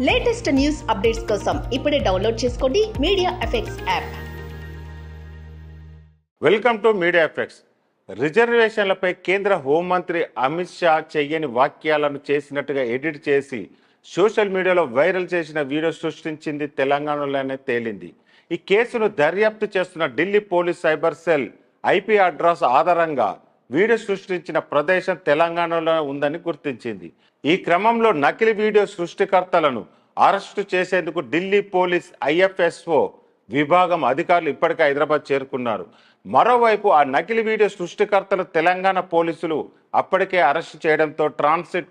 Latest news updates కోసం ఇప్పుడే download చేసుకోండి media effects app. Welcome to media effects. రిజర్వేషన్లపై కేంద్ర హోంమంత్రి అమిత్ షా చెయ్యని వాక్యాలను చేసినట్టుగా ఎడిట్ చేసి సోషల్ మీడియాలో వైరల్ చేసిన వీడియో సృష్టించింది తెలంగాణలోనే తేలింది. ఈ కేసును దర్యాప్తు చేస్తున్న Delhi police cyber cell IP address ఆధారంగా వీడియో సృష్టించిన ప్రదేశం తెలంగాణలో ఉందని గుర్తించింది. ఈ క్రమంలో నకిలీ వీడియో సృష్టికర్తలను అరెస్టు చేసేందుకు ఢిల్లీ పోలీస్ ఐఎఫ్ఎస్ఓ విభాగం అధికారులు ఇప్పటికే హైదరాబాద్ చేరుకున్నారు. మరోవైపు ఆ నకిలీ వీడియో సృష్టికర్తలు తెలంగాణ పోలీసులు అప్పటికే అరెస్టు చేయడంతో ట్రాన్సిట్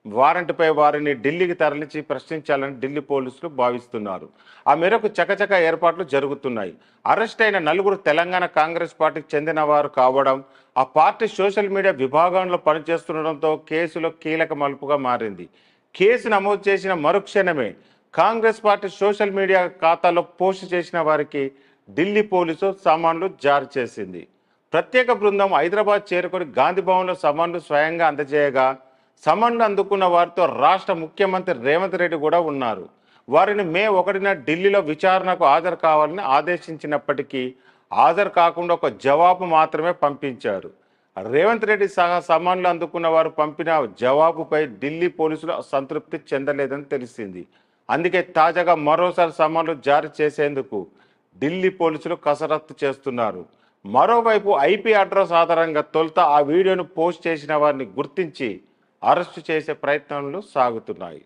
వారెంట్పై వారిని ఢిల్లీకి తరలించి ప్రశ్నించాలని ఢిల్లీ పోలీసులు భావిస్తున్నారు. ఆ మేరకు చకచక ఏర్పాట్లు జరుగుతున్నాయి. అరెస్ట్ అయిన నలుగురు తెలంగాణ కాంగ్రెస్ పార్టీకి చెందిన వారు కావడం, ఆ పార్టీ సోషల్ మీడియా విభాగంలో పనిచేస్తుండడంతో కేసులో కీలక మలుపుగా మారింది. కేసు నమోదు చేసిన మరుక్షణమే కాంగ్రెస్ పార్టీ సోషల్ మీడియా ఖాతాలో పోస్ట్ చేసిన వారికి ఢిల్లీ పోలీసు సమన్లు జారీ చేసింది. ప్రత్యేక బృందం హైదరాబాద్ చేరుకొని గాంధీ భవన్లో సమన్లు స్వయంగా అందజేయగా సమన్లు అందుకున్న వారితో రాష్ట్ర ముఖ్యమంత్రి రేవంత్ రెడ్డి కూడా ఉన్నారు. వారిని మే 1న ఢిల్లీలో విచారణకు హాజరు కావాలని ఆదేశించినప్పటికీ హాజరు కాకుండా ఒక జవాబు మాత్రమే పంపించారు. రేవంత్ రెడ్డి సహా సమన్లు అందుకున్న వారు పంపిన జవాబుపై ఢిల్లీ పోలీసులు సంతృప్తి చెందలేదని తెలిసింది. అందుకే తాజాగా మరోసారి సమన్లు జారీ చేసేందుకు ఢిల్లీ పోలీసులు కసరత్తు చేస్తున్నారు. మరోవైపు ఐపీ అడ్రస్ ఆధారంగా తొలుత ఆ వీడియోను పోస్ట్ చేసిన వారిని గుర్తించి అరెస్టు చేసే ప్రయత్నాలు సాగుతున్నాయి.